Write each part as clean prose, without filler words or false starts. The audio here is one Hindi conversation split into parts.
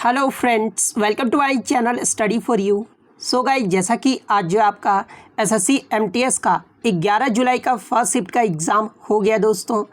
Hello friends, welcome to my channel study for you. So guys, जैसा कि आज जो आपका एसएससी एमटीएस का 11 जुलाई का फर्स्ट शिफ्ट का एग्ज़ाम हो गया दोस्तों,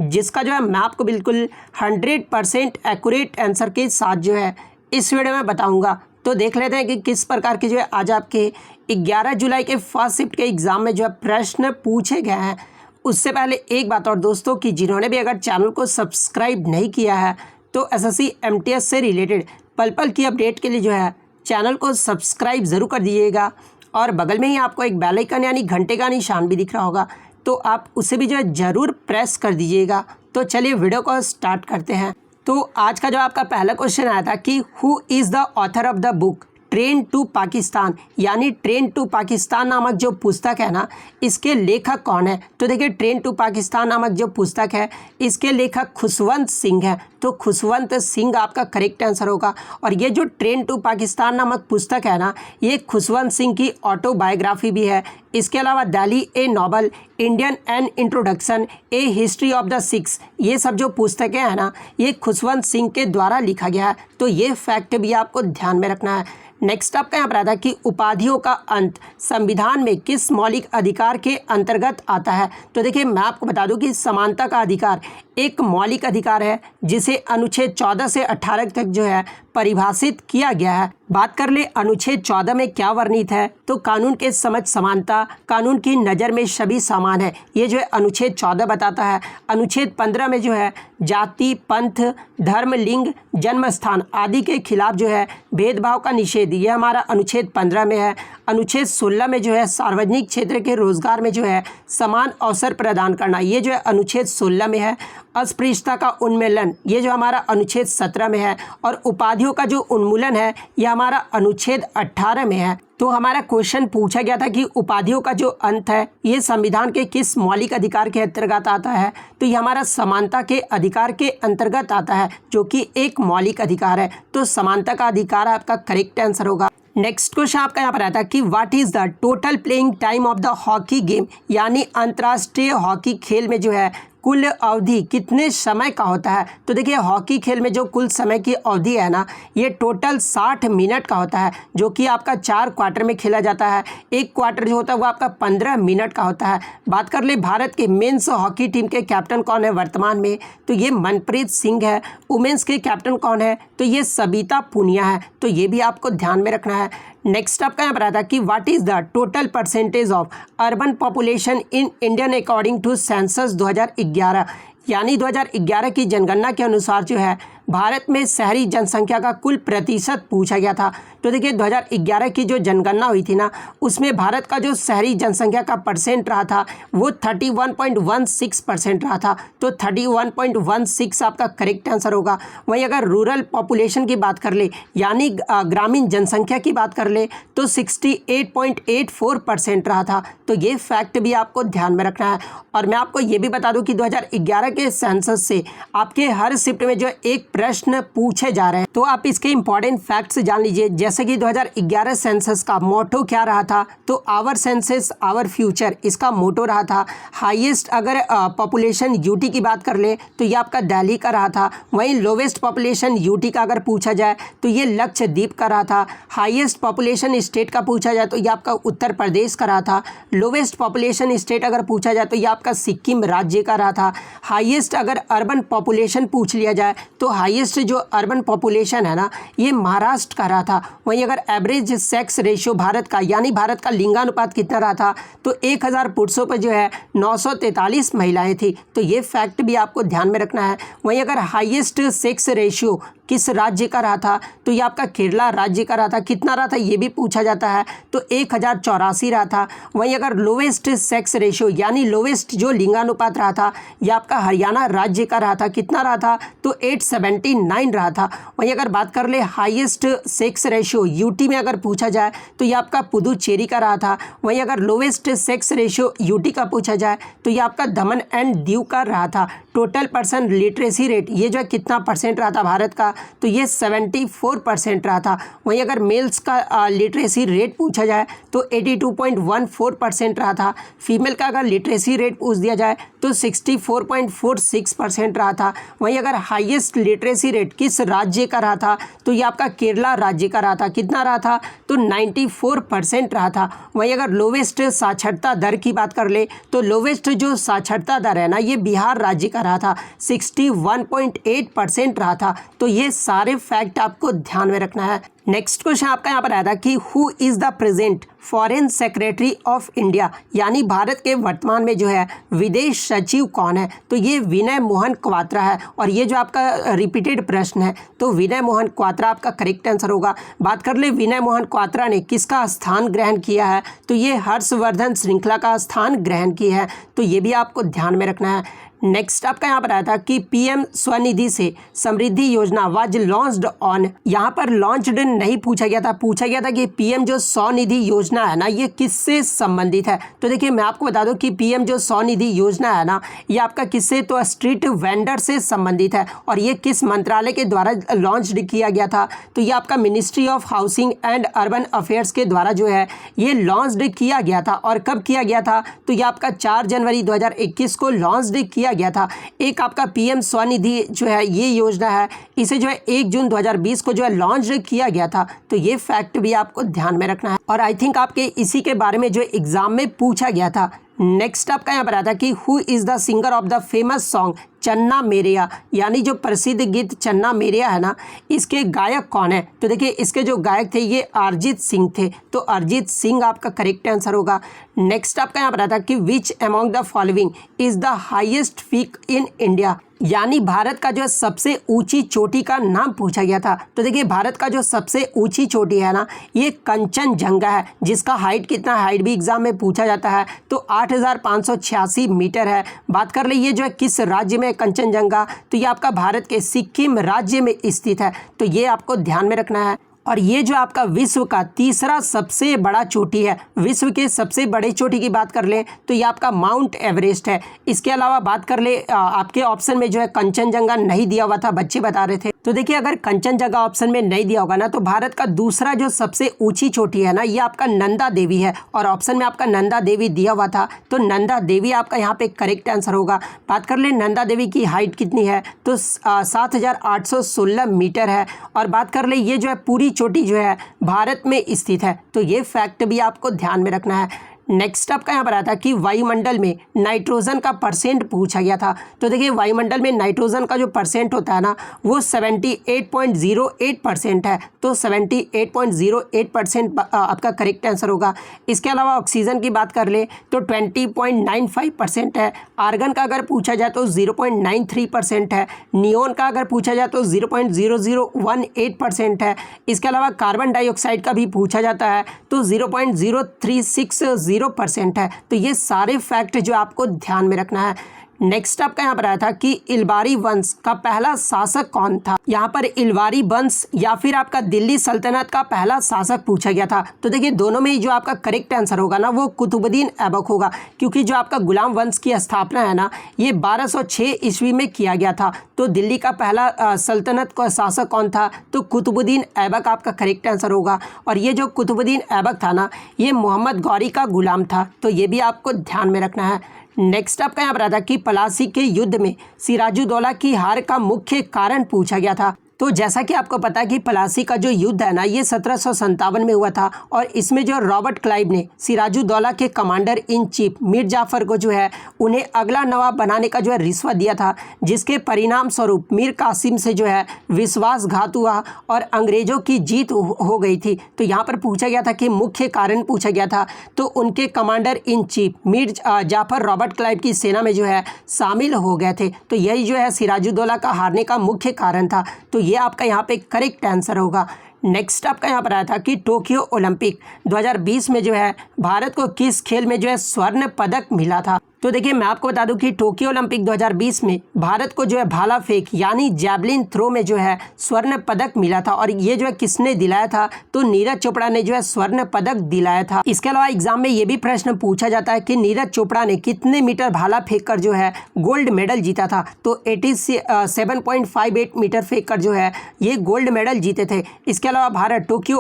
जिसका जो है मैं आपको बिल्कुल 100% एक्यूरेट आंसर के साथ जो है इस वीडियो में बताऊंगा। तो देख लेते हैं कि किस प्रकार के जो है आज आपके 11 जुलाई के फर्स्ट शिफ्ट के एग्ज़ाम में जो है प्रश्न पूछे गए हैं। उससे पहले एक बात और दोस्तों, कि जिन्होंने भी अगर चैनल को सब्सक्राइब नहीं किया है तो एसएससी एमटीएस से रिलेटेड पल पल की अपडेट के लिए जो है चैनल को सब्सक्राइब ज़रूर कर दीजिएगा। और बगल में ही आपको एक बेल आइकन यानी घंटे का निशान भी दिख रहा होगा, तो आप उसे भी जो है ज़रूर प्रेस कर दीजिएगा। तो चलिए वीडियो को स्टार्ट करते हैं। तो आज का जो आपका पहला क्वेश्चन आया था कि who is the author of the book train to Pakistan, यानी ट्रेन टू पाकिस्तान नामक जो पुस्तक है ना, इसके लेखक कौन है। तो देखिए, ट्रेन टू पाकिस्तान नामक जो पुस्तक है इसके लेखक खुशवंत सिंह है। तो खुशवंत सिंह आपका करेक्ट आंसर होगा। और ये जो ट्रेन टू पाकिस्तान नामक पुस्तक है ना, ये खुशवंत सिंह की ऑटोबायोग्राफी भी है। इसके अलावा दिल्ली ए novel, Indian an introduction, A history of the six, ये सब जो पुस्तकें हैं ना, ये खुशवंत सिंह के द्वारा लिखा गया है। तो ये फैक्ट भी आपको ध्यान में रखना है। नेक्स्ट आपका यहाँ पर आता है कि उपाधियों का अंत संविधान में किस मौलिक अधिकार के अंतर्गत आता है। तो देखिए, मैं आपको बता दूं कि समानता का अधिकार एक मौलिक अधिकार है, जिसे अनुच्छेद 14 से 18 तक जो है परिभाषित किया गया है। बात कर ले अनुच्छेद 14 में क्या वर्णित है, तो कानून के समझ समानता, कानून की नज़र में सभी समान है, ये जो है अनुच्छेद 14 बताता है। अनुच्छेद 15 में जो है जाति, पंथ, धर्म, लिंग, जन्म स्थान आदि के खिलाफ जो है भेदभाव का निषेध, ये हमारा अनुच्छेद 15 में है। अनुच्छेद 16 में जो है सार्वजनिक क्षेत्र के रोजगार में जो है समान अवसर प्रदान करना, ये जो है अनुच्छेद 16 में है। अस्पृश्यता का उन्मूलन, ये जो हमारा अनुच्छेद 17 में है। और उपाधियों का जो उन्मूलन है ये हमारा अनुच्छेद 18 में है। तो हमारा क्वेश्चन पूछा गया था कि उपाधियों का जो अंत है ये संविधान के किस मौलिक अधिकार के अंतर्गत आता है। तो ये हमारा समानता के अधिकार के अंतर्गत आता है, जो कि एक मौलिक अधिकार है। तो समानता का अधिकार आपका करेक्ट आंसर होगा। नेक्स्ट क्वेश्चन आपका यहाँ पर आता है कि what is the total playing time of the hockey game, यानी अंतर्राष्ट्रीय हॉकी खेल में जो है कुल अवधि कितने समय का होता है। तो देखिए, हॉकी खेल में जो कुल समय की अवधि है ना, ये टोटल 60 मिनट का होता है, जो कि आपका 4 क्वार्टर में खेला जाता है। एक क्वार्टर जो होता है वो आपका 15 मिनट का होता है। बात कर ले भारत के मेंस हॉकी टीम के कैप्टन कौन है वर्तमान में, तो ये मनप्रीत सिंह है। वुमेंस के कैप्टन कौन है, तो ये सबिता पुनिया है। तो ये भी आपको ध्यान में रखना है। नेक्स्ट आपका यहाँ पर आता है कि what is the total percentage of urban population in Indian according to census 2011, यानी 2011 की जनगणना के अनुसार जो है भारत में शहरी जनसंख्या का कुल प्रतिशत पूछा गया था। तो देखिए, 2011 की जो जनगणना हुई थी ना, उसमें भारत का जो शहरी जनसंख्या का परसेंट रहा था वो 31.16% रहा था। तो 31.16 आपका करेक्ट आंसर होगा। वहीं अगर रूरल पॉपुलेशन की बात कर ले, यानी ग्रामीण जनसंख्या की बात कर ले, तो 68.84% रहा था। तो ये फैक्ट भी आपको ध्यान में रखना है। और मैं आपको ये भी बता दूं कि 2011 के सेंसस से आपके हर शिफ्ट में जो एक प्रश्न पूछे जा रहे हैं, तो आप इसके इंपॉर्टेंट फैक्ट्स जान लीजिए। जैसे कि 2011 सेंसस का मोटो क्या रहा था, तो आवर सेंसस आवर फ्यूचर, इसका मोटो रहा था। हाईएस्ट अगर पॉपुलेशन यूटी की बात कर ले तो ये आपका दिल्ली का रहा था। वहीं लोवेस्ट पॉपुलेशन यूटी का अगर पूछा जाए तो ये लक्षद्वीप का रहा था। हाईएस्ट पॉपुलेशन स्टेट का पूछा जाए तो ये आपका उत्तर प्रदेश का रहा था। लोवेस्ट पॉपुलेशन स्टेट अगर पूछा जाए तो ये आपका सिक्किम राज्य का रहा था। हाईएस्ट अगर अर्बन पॉपुलेशन पूछ लिया जाए तो हाईएस्ट जो अर्बन पॉपुलेशन है ना, ये महाराष्ट्र का रहा था। वहीं अगर एवरेज सेक्स रेशियो भारत का, यानी भारत का लिंगानुपात कितना रहा था, तो 1000 पुरुषों पर जो है 943 महिलाएं थी। तो ये फैक्ट भी आपको ध्यान में रखना है। वहीं अगर हाईएस्ट सेक्स रेशियो किस राज्य का रहा था, तो ये आपका केरला राज्य का रहा था। कितना रहा था ये भी पूछा जाता है, तो 1084 रहा था। वहीं अगर लोवेस्ट सेक्स रेशियो, यानी लोवेस्ट जो लिंगानुपात रहा था, ये आपका हरियाणा राज्य का रहा था। कितना रहा था, तो 879 रहा था। वहीं अगर बात कर ले हाईएस्ट सेक्स रेशियो यूटी में अगर पूछा जाए तो ये आपका पुदुचेरी का रहा था। वहीं अगर लोवेस्ट सेक्स रेशियो यूटी का पूछा जाए तो ये आपका दमन एंड दीव का रहा था। टोटल पर्सन लिटरेसी रेट, ये जो है कितना परसेंट रहा था भारत का, तो ये 74% रहा था। वहीं अगर मेल्स का लिटरेसी रेट पूछा जाए तो 82.14% रहा था। फीमेल का अगर लिटरेसी रेट पूछ दिया जाए तो 64.46% रहा था। वहीं अगर हाईएस्ट लिटरेसी रेट किस राज्य का रहा था तो ये आपका केरला राज्य का रहा था। कितना रहा था तो 94% रहा था। वहीं अगर लोवेस्ट साक्षरता दर की बात कर ले तो लोवेस्ट जो साक्षरता दर है ना ये बिहार राज्य का रहा था, 61.8% रहा था। तो ये सारे फैक्ट आपको ध्यान में रखना है। नेक्स्ट क्वेश्चन आपका यहाँ पर आया था कि who is the present foreign secretary of India, यानी भारत के वर्तमान में जो है विदेश सचिव कौन है। तो ये विनय मोहन क्वात्रा है। और ये जो आपका रिपीटेड प्रश्न है तो विनय मोहन क्वात्रा आपका करेक्ट आंसर होगा। बात कर ले विनय मोहन क्वात्रा ने किसका स्थान ग्रहण किया है तो ये हर्षवर्धन श्रृंखला का स्थान ग्रहण किया है। तो ये भी आपको ध्यान में रखना है। नेक्स्ट आपका यहाँ पर आया था कि पीएम स्वनिधि से समृद्धि योजना वाज लॉन्च्ड ऑन, यहाँ पर लॉन्च्ड नहीं पूछा गया था, पूछा गया था कि पीएम जो स्वनिधि योजना है ना ये किससे संबंधित है। तो देखिए मैं आपको बता दूं कि पीएम जो स्वनिधि योजना है ना ये आपका किससे तो स्ट्रीट वेंडर से संबंधित है। और ये किस मंत्रालय के द्वारा लॉन्च्ड किया गया था तो ये आपका ministry of housing and urban affairs के द्वारा जो है ये लॉन्च्ड किया गया था। और कब किया गया था तो ये आपका 4 जनवरी 2021 को लॉन्च्ड किया गया था। एक आपका पीएम स्वनिधि जो है ये योजना है इसे जो है 1 जून 2020 को जो है लॉन्च किया गया था। तो ये फैक्ट भी आपको ध्यान में रखना है। और आई थिंक आपके इसी के बारे में जो एग्जाम में पूछा गया था। नेक्स्ट आपका यहाँ पर आता है कि who is the singer of the famous song Channa Mereya, यानी जो प्रसिद्ध गीत चन्ना मेरेया है ना इसके गायक कौन है। तो देखिए इसके जो गायक थे ये अरिजीत सिंह थे। तो अरिजीत सिंह आपका करेक्ट आंसर होगा। नेक्स्ट आपका यहाँ पर आता है कि which among the following is the highest peak in India, यानी भारत का जो सबसे ऊंची चोटी का नाम पूछा गया था। तो देखिए भारत का जो सबसे ऊंची चोटी है ना ये कंचनजंगा है, जिसका हाइट कितना, हाइट भी एग्जाम में पूछा जाता है तो 8,586 मीटर है। बात कर ले ये जो है किस राज्य में कंचनजंगा, तो ये आपका भारत के सिक्किम राज्य में स्थित है। तो ये आपको ध्यान में रखना है। और ये जो आपका विश्व का तीसरा सबसे बड़ा चोटी है। विश्व के सबसे बड़े चोटी की बात कर लें तो ये आपका माउंट एवरेस्ट है। इसके अलावा बात कर ले आपके ऑप्शन में जो है कंचनजंगा नहीं दिया हुआ था, बच्चे बता रहे थे। तो देखिए अगर कंचनजंगा ऑप्शन में नहीं दिया होगा ना तो भारत का दूसरा जो सबसे ऊंची चोटी है ना ये आपका नंदा देवी है। और ऑप्शन में आपका नंदा देवी दिया हुआ था तो नंदा देवी आपका यहाँ पे करेक्ट आंसर होगा। बात कर ले नंदा देवी की हाइट कितनी है तो 7,816 मीटर है। और बात कर ले ये जो है पूरी चोटी जो है भारत में स्थित है। तो ये फैक्ट भी आपको ध्यान में रखना है। नेक्स्ट आपका यहाँ पर आता है कि वायुमंडल में नाइट्रोजन का परसेंट पूछा गया था। तो देखिए वायुमंडल में नाइट्रोजन का जो परसेंट होता है ना वो 78.08% है। तो 78.08% आपका करेक्ट आंसर होगा। इसके अलावा ऑक्सीजन की बात कर ले तो 20.95% है। आर्गन का अगर पूछा जाए तो 0.93% है। नियोन का अगर पूछा जाए तो 0.0018% है। इसके अलावा कार्बन डाइऑक्साइड का भी पूछा जाता है तो 0.0360% है। तो ये सारे फैक्ट जो आपको ध्यान में रखना है। नेक्स्ट आपका यहाँ पर आया था कि इलबारी वंश का पहला शासक कौन था। यहाँ पर इलबारी वंश या फिर आपका दिल्ली सल्तनत का पहला शासक पूछा गया था। तो देखिए दोनों में जो आपका करेक्ट आंसर होगा ना वो कुतुबुद्दीन ऐबक होगा, क्योंकि जो आपका गुलाम वंश की स्थापना है ना ये 1206 ईस्वी में किया गया था। तो दिल्ली का पहला सल्तनत का शासक कौन था तो कुतुबुद्दीन ऐबक आपका करेक्ट आंसर होगा। और ये जो कुतुबुद्दीन ऐबक था ना ये मोहम्मद गौरी का गुलाम था। तो ये भी आपको ध्यान में रखना है। नेक्स्ट आपका यहाँ पर आता है कि प्लासी के युद्ध में सिराजुद्दौला की हार का मुख्य कारण पूछा गया था। तो जैसा कि आपको पता है कि प्लासी का जो युद्ध है ना ये 1757 में हुआ था। और इसमें जो रॉबर्ट क्लाइव ने सिराजुद्दौला के commander in chief Mir Jafar को जो है उन्हें अगला नवाब बनाने का जो है रिश्वत दिया था, जिसके परिणाम स्वरूप मीर कासिम से जो है विश्वासघात हुआ और अंग्रेजों की जीत हो गई थी। तो यहाँ पर पूछा गया था कि मुख्य कारण पूछा गया था तो उनके commander in chief Mir Jafar Robert Clive की सेना में जो है शामिल हो गए थे। तो यही जो है सिराजुद्दौला का हारने का मुख्य कारण था। तो ये आपका यहाँ पे करेक्ट आंसर होगा। नेक्स्ट आपका यहाँ पर आया था कि टोक्यो ओलंपिक 2020 में जो है भारत को किस खेल में जो है स्वर्ण पदक मिला था। तो देखिए मैं आपको बता दूं कि टोक्यो ओलंपिक 2020 में भारत को जो है भाला फेंक यानी जैवलिन थ्रो में जो है स्वर्ण पदक मिला था और ये जो है किसने दिलाया था, तो नीरज चोपड़ा ने जो है स्वर्ण पदक दिलाया था। इसके अलावा एग्जाम में ये भी प्रश्न पूछा जाता है कि नीरज चोपड़ा ने कितने मीटर भाला फेंककर जो है गोल्ड मेडल जीता था, तो 87.58 मीटर फेंककर जो है ये गोल्ड मेडल जीते थे। इसके अलावा भारत टोक्यो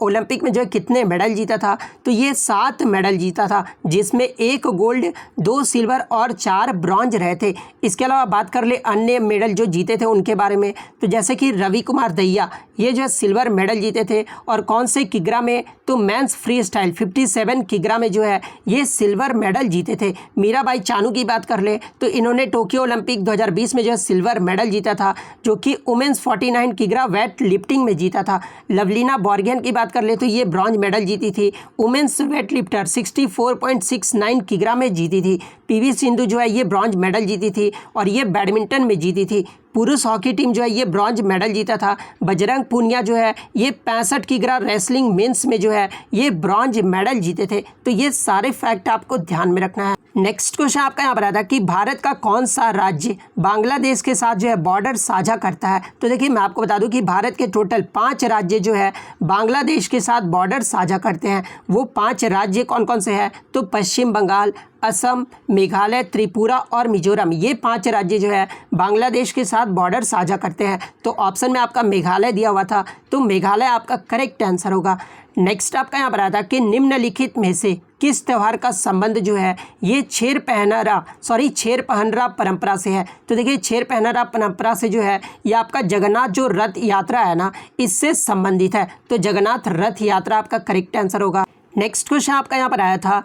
ओलंपिक में जो है कितने मेडल जीता था, तो ये 7 मेडल जीता था, जिसमें 1 गोल्ड, 2 सिल्वर और 4 ब्रॉन्ज रहे थे। इसके अलावा बात कर ले अन्य मेडल जो जीते थे उनके बारे में, तो जैसे कि रवि कुमार दहिया ये जो है सिल्वर मेडल जीते थे और कौन से किग्रा में, तो मेंस फ्री स्टाइल 57 किग्रा में जो है ये सिल्वर मेडल जीते थे। मीराबाई चानू की बात कर ले तो इन्होंने टोक्यो ओलंपिक 2020 में जो है सिल्वर मेडल जीता था, जो कि वुमेन्स 49 किग्रा वेट लिफ्टिंग में जीता था। लवलीना बोर्गेन की बात कर ले तो ये ब्रॉन्ज मेडल जीती थी, वुमेन्स वेट लिफ्टर 64.69 किग्रा में जीती थी। पीवी सिंधु जो है ये ब्रॉन्ज मेडल जीती थी और ये बैडमिंटन में जीती थी। पुरुष हॉकी टीम जो है ये ब्रॉन्ज मेडल जीता था। बजरंग पूनिया जो है ये 65 किग्रा रेसलिंग मेंस में जो है ये ब्रॉन्ज मेडल जीते थे। तो ये सारे फैक्ट आपको ध्यान में रखना है। नेक्स्ट क्वेश्चन आपका यहाँ पर आता है कि भारत का कौन सा राज्य बांग्लादेश के साथ जो है बॉर्डर साझा करता है। तो देखिए मैं आपको बता दूं कि भारत के टोटल 5 राज्य जो है बांग्लादेश के साथ बॉर्डर साझा करते हैं। वो 5 राज्य कौन कौन से हैं, तो पश्चिम बंगाल, असम, मेघालय, त्रिपुरा और मिजोरम, ये 5 राज्य जो है बांग्लादेश के साथ बॉर्डर साझा करते हैं। तो ऑप्शन में आपका मेघालय दिया हुआ था, तो मेघालय आपका करेक्ट आंसर होगा। नेक्स्ट आपका यहाँ पर आता है कि निम्नलिखित में से किस त्यौहार का संबंध जो है ये छेर पहनरा परंपरा से है। तो देखिए छेर पहनरा परंपरा से जो है ये आपका जगन्नाथ जो रथ यात्रा है ना, इससे संबंधित है। तो जगन्नाथ रथ यात्रा आपका करेक्ट आंसर होगा। नेक्स्ट क्वेश्चन आपका यहाँ पर आया था,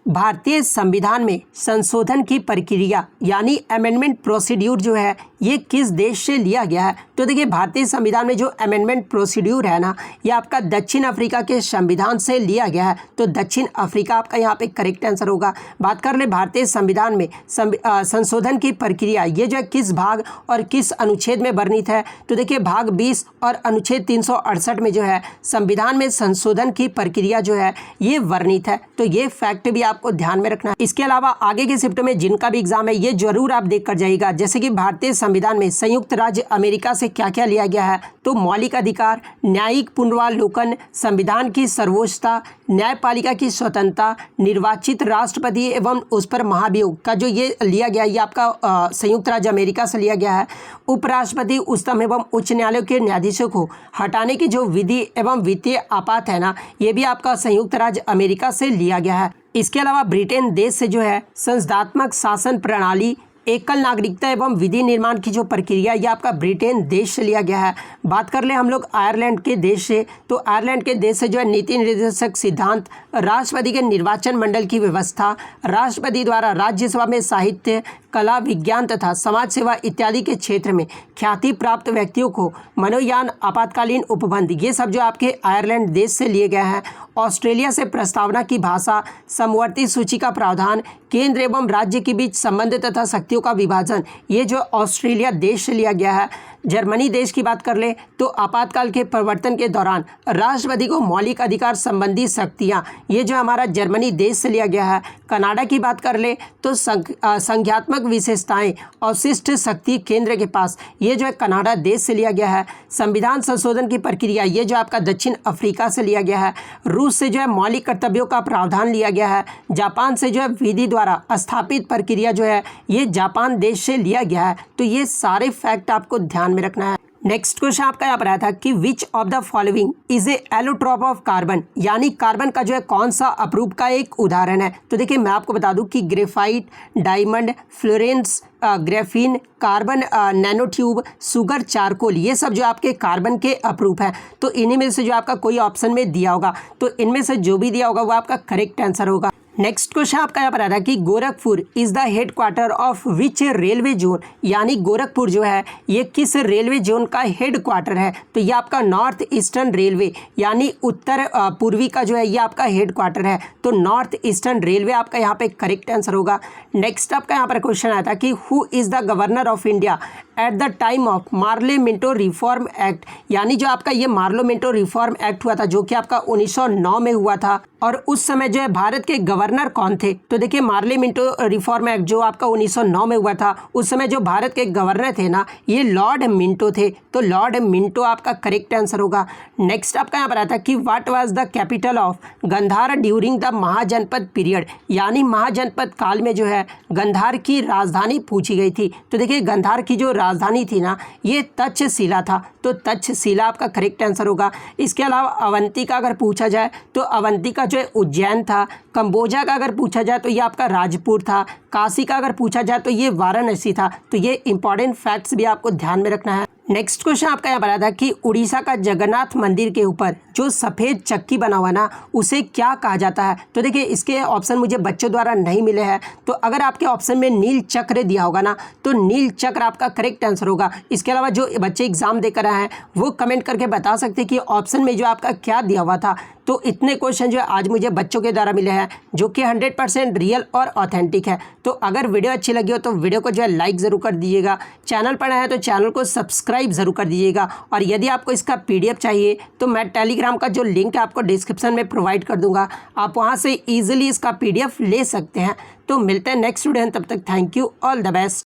भारतीय संविधान में संशोधन की प्रक्रिया यानी अमेंडमेंट प्रोसीड्यूर जो है ये किस देश से लिया गया है। तो देखिए भारतीय संविधान में जो अमेंडमेंट प्रोसीड्यूर है ना, ये आपका दक्षिण अफ्रीका के संविधान से लिया गया है। तो दक्षिण अफ्रीका आपका यहाँ पे करेक्ट आंसर होगा। बात कर ले भारतीय संविधान में संशोधन की प्रक्रिया, ये जो है किस भाग और किस अनुच्छेद में वर्णित है। तो देखिए भाग 20 और अनुच्छेद 368 में जो है संविधान में संशोधन की प्रक्रिया जो है ये वर्णित है। तो ये फैक्ट भी आपको ध्यान में रखना है। इसके अलावा आगे के शिफ्ट में जिनका भी एग्जाम है ये जरूर आप देख कर जाइएगा। जैसे कि भारतीय संविधान में संयुक्त राज्य अमेरिका से क्या क्या लिया गया है, तो मौलिक अधिकार, न्यायिक पुनरावलोकन, संविधान की सर्वोच्चता, न्यायपालिका की स्वतंत्रता, निर्वाचित राष्ट्रपति एवं उस पर महाभियोग का जो ये लिया गया, ये आपका संयुक्त राज्य अमेरिका से लिया गया है। उपराष्ट्रपति, उच्चतम एवं उच्च न्यायालय के न्यायाधीशों को हटाने की जो विधि एवं वित्तीय आपात है ना, ये भी आपका संयुक्त राज्य अमेरिका से लिया गया है। इसके अलावा ब्रिटेन देश से जो है संसदात्मक शासन प्रणाली, एकल नागरिकता एवं विधि निर्माण की जो प्रक्रिया, ये आपका ब्रिटेन देश से लिया गया है। बात कर ले हम लोग आयरलैंड के देश से, तो आयरलैंड के देश से जो है नीति निर्देशक सिद्धांत, राष्ट्रपति के निर्वाचन मंडल की व्यवस्था, राष्ट्रपति द्वारा राज्यसभा में साहित्य, कला, विज्ञान तथा समाज सेवा इत्यादि के क्षेत्र में ख्याति प्राप्त व्यक्तियों को मनोयान, आपातकालीन उपबंध, ये सब जो आपके आयरलैंड देश से लिए गए हैं। ऑस्ट्रेलिया से प्रस्तावना की भाषा, समवर्ती सूची का प्रावधान, केंद्र एवं राज्य के बीच संबंध तथा शक्तियों का विभाजन, ये जो ऑस्ट्रेलिया देश से लिया गया है। जर्मनी देश की बात कर ले तो आपातकाल के परिवर्तन के दौरान राष्ट्रपति को मौलिक अधिकार संबंधी शक्तियाँ, ये जो हमारा जर्मनी देश से लिया गया है। कनाडा की बात कर ले तो संख्यात्मक विशेषताएं, अवशिष्ट शक्ति केंद्र के पास, ये जो है कनाडा देश से लिया गया है। संविधान संशोधन की प्रक्रिया, ये जो आपका दक्षिण अफ्रीका से लिया गया है। रूस से जो है मौलिक कर्तव्यों का प्रावधान लिया गया है। जापान से जो है विधि द्वारा स्थापित प्रक्रिया जो है ये जापान देश से लिया गया है। तो ये सारे फैक्ट आपको ध्यान में रखना है। नेक्स्ट क्वेश्चन आपका यहाँ पर आया था कि which of the following is a allotrope of carbon, यानी कार्बन का जो है कौन सा अपरूप का एक उदाहरण है। तो देखिए मैं आपको बता दूं कि graphite, diamond, Florence, graphene, carbon nanotube, sugar, charcoal, ये सब जो आपके कार्बन के अपरूप हैं। तो इन्हीं में से जो आपका कोई ऑप्शन में दिया होगा, तो इनमें से जो भी दिया होगा वो आपका करेक्ट आंसर होगा। नेक्स्ट क्वेश्चन आपका यहाँ पर आ रहा है कि Gorakhpur is the head quarter of which railway zone, यानी गोरखपुर जो है ये किस रेलवे जोन का हेड क्वार्टर है। तो ये आपका नॉर्थ ईस्टर्न रेलवे यानी उत्तर पूर्वी का जो है ये आपका हेड क्वार्टर है। तो नॉर्थ ईस्टर्न रेलवे आपका यहाँ पे करेक्ट आंसर होगा। नेक्स्ट आपका यहाँ पर क्वेश्चन आया था कि who is the governor of India at the time of Morley Minto reform act, यानी जो आपका ये मार्लो मिंटो रिफॉर्म एक्ट हुआ था जो कि आपका 1909 में हुआ था। और उस समय जो है भारत के गवर्नर कौन थे? तो देखिए मार्ले मिंटो रिफॉर्म एक्ट जो आपका 1909 में हुआ था, उस समय जो भारत के गवर्नर थे ना, ये लॉर्ड मिंटो थे। तो लॉर्ड मिंटो आपका करेक्ट आंसर होगा। नेक्स्ट आपका यहाँ पर आता है कि what was the capital of Gandhara during the Mahajanapada period, यानी महाजनपद काल में जो है गंधार की राजधानी पूछी गई थी। तो देखिए गंधार की जो राजधानी थी ना, ये तक्षशिला था। तो तक्षशिला आपका करेक्ट आंसर होगा। इसके अलावा अवंती का अगर पूछा जाए तो अवंती का जो है उज्जैन था। कंबोजा का अगर पूछा जाए तो ये आपका राजपुर था। काशी का अगर पूछा जाए तो ये वाराणसी था। तो ये इंपॉर्टेंट फैक्ट्स भी आपको ध्यान में रखना है। नेक्स्ट क्वेश्चन आपका यहाँ पर आता है कि उड़ीसा का जगन्नाथ मंदिर के ऊपर जो सफ़ेद चक्की बना हुआ ना, उसे क्या कहा जाता है? तो देखिए इसके ऑप्शन मुझे बच्चों द्वारा नहीं मिले हैं। तो अगर आपके ऑप्शन में नील चक्र दिया होगा ना, तो नील चक्र आपका करेक्ट आंसर होगा। इसके अलावा जो बच्चे एग्जाम देकर आए हैं वो कमेंट करके बता सकते हैं कि ऑप्शन में जो आपका क्या दिया हुआ था। तो इतने क्वेश्चन जो है आज मुझे बच्चों के द्वारा मिले हैं जो कि 100% रियल और ऑथेंटिक है। तो अगर वीडियो अच्छी लगी हो तो वीडियो को जो है लाइक ज़रूर कर दीजिएगा। चैनल पर है तो चैनल को सब्सक्राइब ज़रूर कर दीजिएगा। और यदि आपको इसका PDF चाहिए तो मैं टेलीग्राम का जो लिंक है आपको डिस्क्रिप्शन में प्रोवाइड कर दूंगा, आप वहां से ईजिली इसका PDF ले सकते हैं। तो मिलते हैं नेक्स्ट वीडियो में, तब तक thank you, all the best.